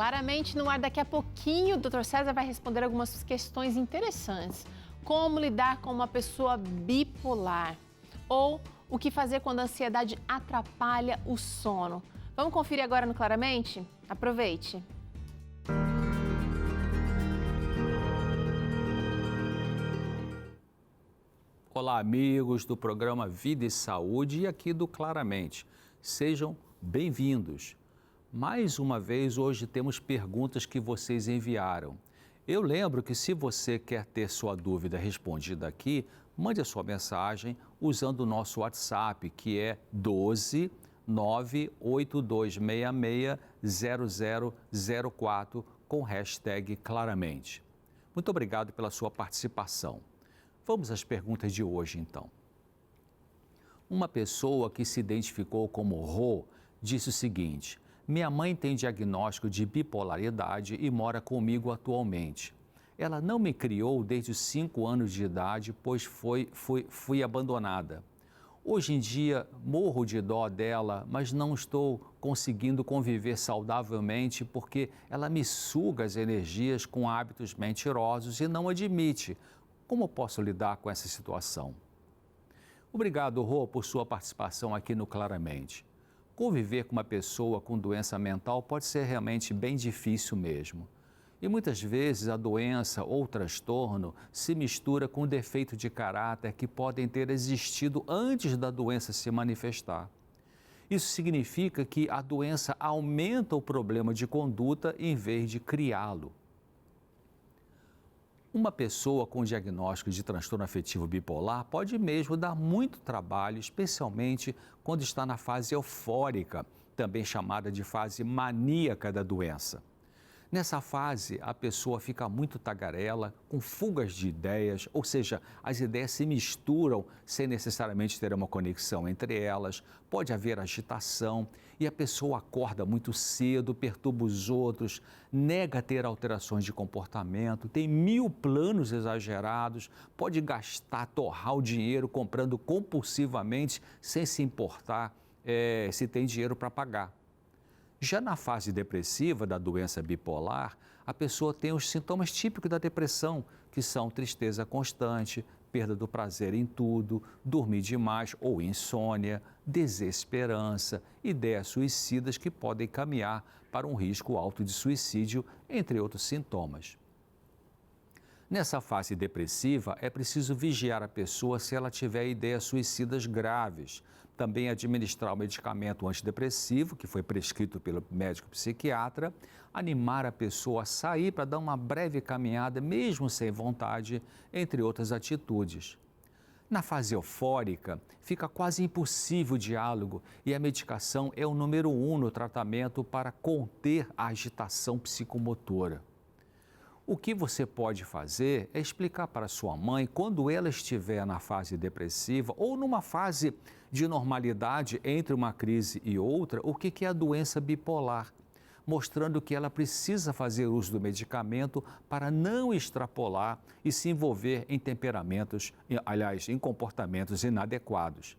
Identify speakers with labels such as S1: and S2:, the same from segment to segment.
S1: Claramente, no ar daqui a pouquinho, o Dr. César vai responder algumas questões interessantes. Como lidar com uma pessoa bipolar? Ou o que fazer quando a ansiedade atrapalha o sono? Vamos conferir agora no Claramente? Aproveite!
S2: Olá, amigos do programa Vida e Saúde e aqui do Claramente. Sejam bem-vindos. Mais uma vez, hoje temos perguntas que vocês enviaram. Eu lembro que se você quer ter sua dúvida respondida aqui, mande a sua mensagem usando o nosso WhatsApp, que é 12 98266 0004 com hashtag Claramente. Muito obrigado pela sua participação. Vamos às perguntas de hoje, então. Uma pessoa que se identificou como Rô disse o seguinte: minha mãe tem diagnóstico de bipolaridade e mora comigo atualmente. Ela não me criou desde os 5 anos de idade, pois fui abandonada. Hoje em dia, morro de dó dela, mas não estou conseguindo conviver saudavelmente porque ela me suga as energias com hábitos mentirosos e não admite. Como posso lidar com essa situação? Obrigado, Rô, por sua participação aqui no Claramente. Conviver com uma pessoa com doença mental pode ser realmente bem difícil mesmo. E muitas vezes a doença ou transtorno se mistura com defeito de caráter que podem ter existido antes da doença se manifestar. Isso significa que a doença aumenta o problema de conduta em vez de criá-lo. Uma pessoa com diagnóstico de transtorno afetivo bipolar pode mesmo dar muito trabalho, especialmente quando está na fase eufórica, também chamada de fase maníaca da doença. Nessa fase, a pessoa fica muito tagarela, com fugas de ideias, ou seja, as ideias se misturam sem necessariamente ter uma conexão entre elas, pode haver agitação e a pessoa acorda muito cedo, perturba os outros, nega ter alterações de comportamento, tem 1000 planos exagerados, pode gastar, torrar o dinheiro comprando compulsivamente sem se importar se tem dinheiro para pagar. Já na fase depressiva da doença bipolar, a pessoa tem os sintomas típicos da depressão, que são tristeza constante, perda do prazer em tudo, dormir demais ou insônia, desesperança, ideias suicidas que podem caminhar para um risco alto de suicídio, entre outros sintomas. Nessa fase depressiva, é preciso vigiar a pessoa se ela tiver ideias suicidas graves. Também administrar o medicamento antidepressivo, que foi prescrito pelo médico psiquiatra, animar a pessoa a sair para dar uma breve caminhada, mesmo sem vontade, entre outras atitudes. Na fase eufórica, fica quase impossível o diálogo e a medicação é o número 1 no tratamento para conter a agitação psicomotora. O que você pode fazer é explicar para sua mãe, quando ela estiver na fase depressiva ou numa fase de normalidade entre uma crise e outra, o que é a doença bipolar, mostrando que ela precisa fazer uso do medicamento para não extrapolar e se envolver em em comportamentos inadequados.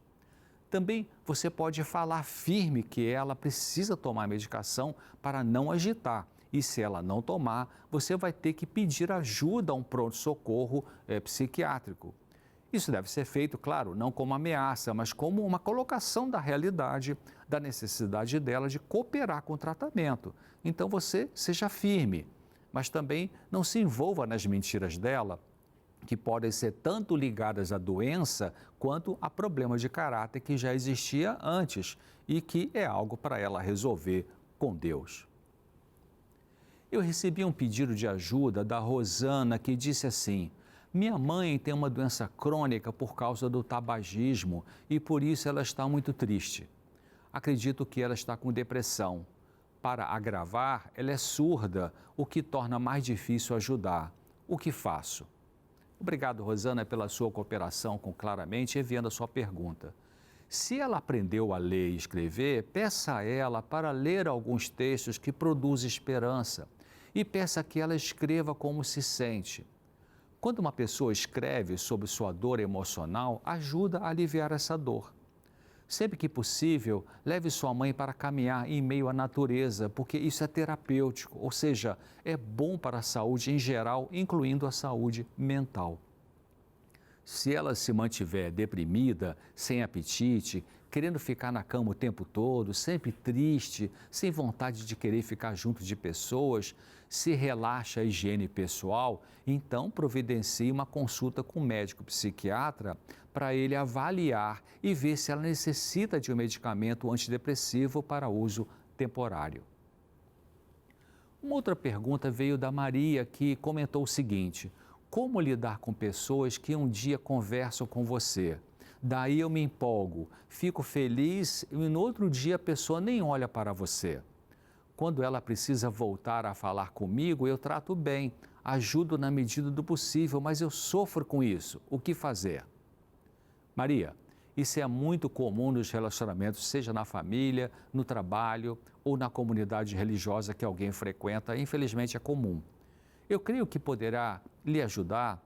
S2: Também você pode falar firme que ela precisa tomar medicação para não agitar. E se ela não tomar, você vai ter que pedir ajuda a um pronto-socorro psiquiátrico. Isso deve ser feito, claro, não como ameaça, mas como uma colocação da realidade, da necessidade dela de cooperar com o tratamento. Então você seja firme, mas também não se envolva nas mentiras dela, que podem ser tanto ligadas à doença quanto a problemas de caráter que já existia antes e que é algo para ela resolver com Deus. Eu recebi um pedido de ajuda da Rosana, que disse assim: minha mãe tem uma doença crônica por causa do tabagismo e por isso ela está muito triste. Acredito que ela está com depressão. Para agravar, ela é surda, o que torna mais difícil ajudar. O que faço? Obrigado, Rosana, pela sua cooperação com Claramente, enviando a sua pergunta. Se ela aprendeu a ler e escrever, peça a ela para ler alguns textos que produzem esperança e peça que ela escreva como se sente. Quando uma pessoa escreve sobre sua dor emocional, ajuda a aliviar essa dor. Sempre que possível, leve sua mãe para caminhar em meio à natureza, porque isso é terapêutico, ou seja, é bom para a saúde em geral, incluindo a saúde mental. Se ela se mantiver deprimida, sem apetite, querendo ficar na cama o tempo todo, sempre triste, sem vontade de querer ficar junto de pessoas, se relaxa a higiene pessoal, então providencie uma consulta com o médico psiquiatra para ele avaliar e ver se ela necessita de um medicamento antidepressivo para uso temporário. Uma outra pergunta veio da Maria, que comentou o seguinte: como lidar com pessoas que um dia conversam com você? Daí eu me empolgo, fico feliz e no outro dia a pessoa nem olha para você. Quando ela precisa voltar a falar comigo, eu trato bem, ajudo na medida do possível, mas eu sofro com isso. O que fazer? Maria, isso é muito comum nos relacionamentos, seja na família, no trabalho ou na comunidade religiosa que alguém frequenta. Infelizmente é comum. Eu creio que poderá lhe ajudar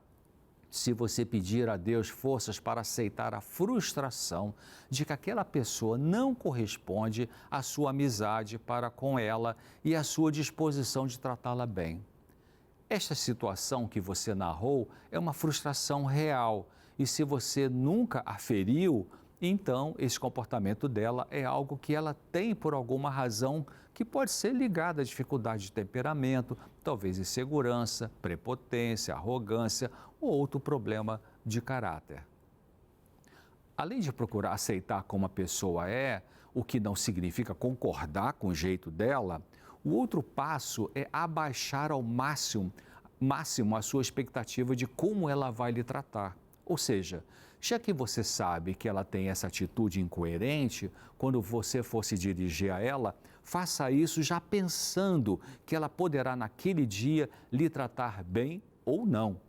S2: se você pedir a Deus forças para aceitar a frustração de que aquela pessoa não corresponde à sua amizade para com ela e à sua disposição de tratá-la bem. Esta situação que você narrou é uma frustração real e se você nunca a feriu, então esse comportamento dela é algo que ela tem por alguma razão que pode ser ligada à dificuldade de temperamento, talvez insegurança, prepotência, arrogância ou outro problema de caráter. Além de procurar aceitar como a pessoa é, o que não significa concordar com o jeito dela, o outro passo é abaixar ao máximo a sua expectativa de como ela vai lhe tratar. Ou seja, já que você sabe que ela tem essa atitude incoerente, quando você for se dirigir a ela, faça isso já pensando que ela poderá naquele dia lhe tratar bem ou não.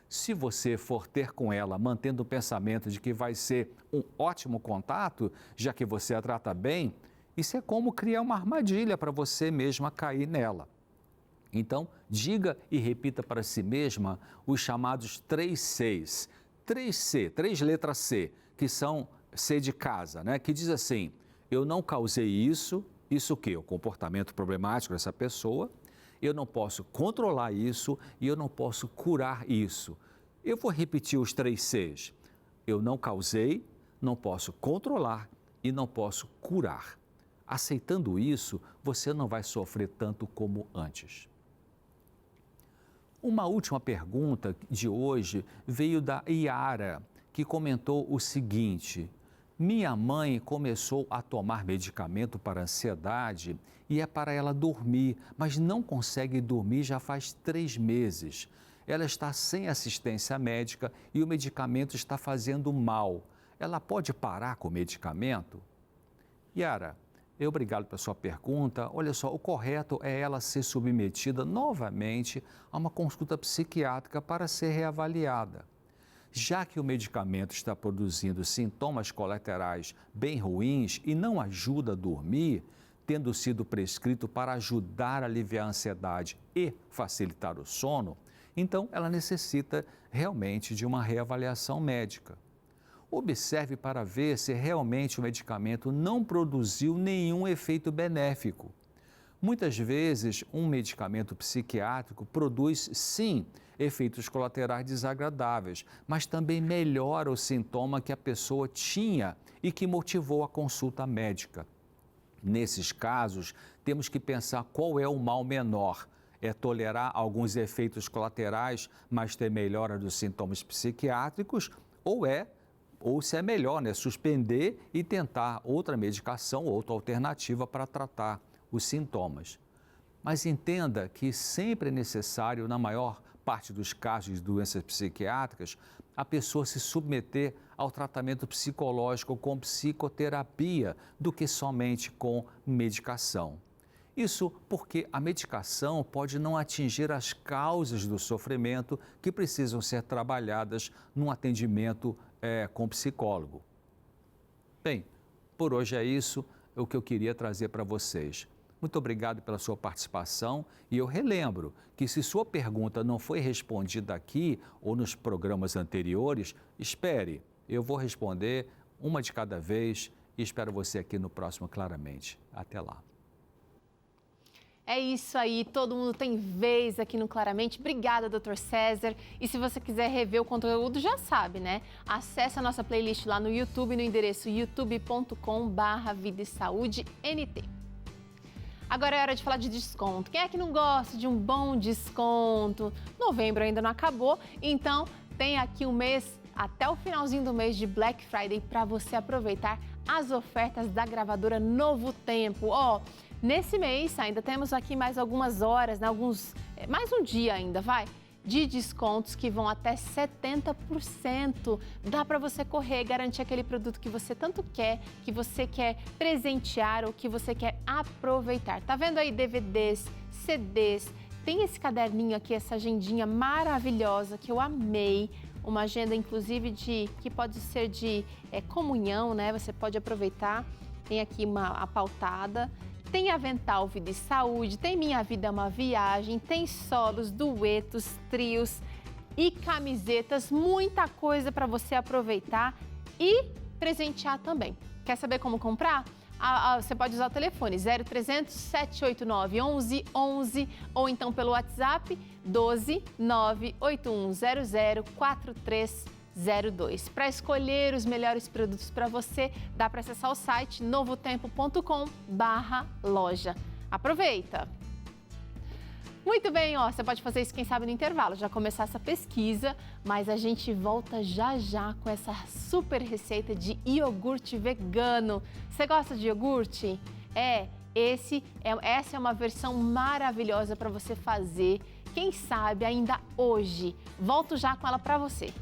S2: Se você for ter com ela mantendo o pensamento de que vai ser um ótimo contato, já que você a trata bem, isso é como criar uma armadilha para você mesma cair nela. Então, diga e repita para si mesma os chamados 3 Cs. 3C, 3 letras C, que são C de casa, né? Que diz assim: eu não causei isso, isso o quê? O comportamento problemático dessa pessoa, eu não posso controlar isso e eu não posso curar isso. Eu vou repetir os 3 Cs. Eu não causei, não posso controlar e não posso curar. Aceitando isso, você não vai sofrer tanto como antes. Uma última pergunta de hoje veio da Iara, que comentou o seguinte: minha mãe começou a tomar medicamento para ansiedade e é para ela dormir, mas não consegue dormir já faz 3 meses. Ela está sem assistência médica e o medicamento está fazendo mal. Ela pode parar com o medicamento? Iara, obrigado pela sua pergunta. Olha só, o correto é ela ser submetida novamente a uma consulta psiquiátrica para ser reavaliada. Já que o medicamento está produzindo sintomas colaterais bem ruins e não ajuda a dormir, tendo sido prescrito para ajudar a aliviar a ansiedade e facilitar o sono, então ela necessita realmente de uma reavaliação médica. Observe para ver se realmente o medicamento não produziu nenhum efeito benéfico. Muitas vezes, um medicamento psiquiátrico produz, sim, efeitos colaterais desagradáveis, mas também melhora o sintoma que a pessoa tinha e que motivou a consulta médica. Nesses casos, temos que pensar qual é o mal menor. É tolerar alguns efeitos colaterais, mas ter melhora dos sintomas psiquiátricos, ou se é melhor, suspender e tentar outra medicação, outra alternativa para tratar os sintomas. Mas entenda que sempre é necessário, na maior parte dos casos de doenças psiquiátricas, a pessoa se submeter ao tratamento psicológico com psicoterapia do que somente com medicação. Isso porque a medicação pode não atingir as causas do sofrimento que precisam ser trabalhadas num atendimento com psicólogo. Bem, por hoje é isso o que eu queria trazer para vocês. Muito obrigado pela sua participação e eu relembro que se sua pergunta não foi respondida aqui ou nos programas anteriores, espere, eu vou responder uma de cada vez e espero você aqui no próximo Claramente. Até lá.
S1: É isso aí, todo mundo tem vez aqui no Claramente. Obrigada, Dr. César. E se você quiser rever o conteúdo, já sabe, né? Acesse a nossa playlist lá no YouTube, no endereço youtube.com/Vida e Saúde NT. Agora é hora de falar de desconto. Quem é que não gosta de um bom desconto? Novembro ainda não acabou, então tem aqui um mês, até o finalzinho do mês de Black Friday, para você aproveitar as ofertas da gravadora Novo Tempo. Ó, nesse mês ainda temos aqui mais algumas horas, né, mais um dia ainda, de descontos que vão até 70%. Dá para você correr, garantir aquele produto que você tanto quer, que você quer presentear ou que você quer aproveitar. Tá vendo aí DVDs, CDs, tem esse caderninho aqui, essa agendinha maravilhosa que eu amei. Uma agenda, inclusive, que pode ser de comunhão, né? Você pode aproveitar. Tem aqui a pautada. Tem avental Vida e Saúde, tem Minha Vida é uma Viagem, tem solos, duetos, trios e camisetas. Muita coisa para você aproveitar e presentear também. Quer saber como comprar? Você pode usar o telefone 0300 789 1111 ou então pelo WhatsApp 12 98100 4302. Para escolher os melhores produtos para você, dá para acessar o site novotempo.com/loja. Aproveita! Muito bem, você pode fazer isso, quem sabe, no intervalo, já começar essa pesquisa, mas a gente volta já já com essa super receita de iogurte vegano. Você gosta de iogurte? Essa é uma versão maravilhosa para você fazer, quem sabe ainda hoje. Volto já com ela para você.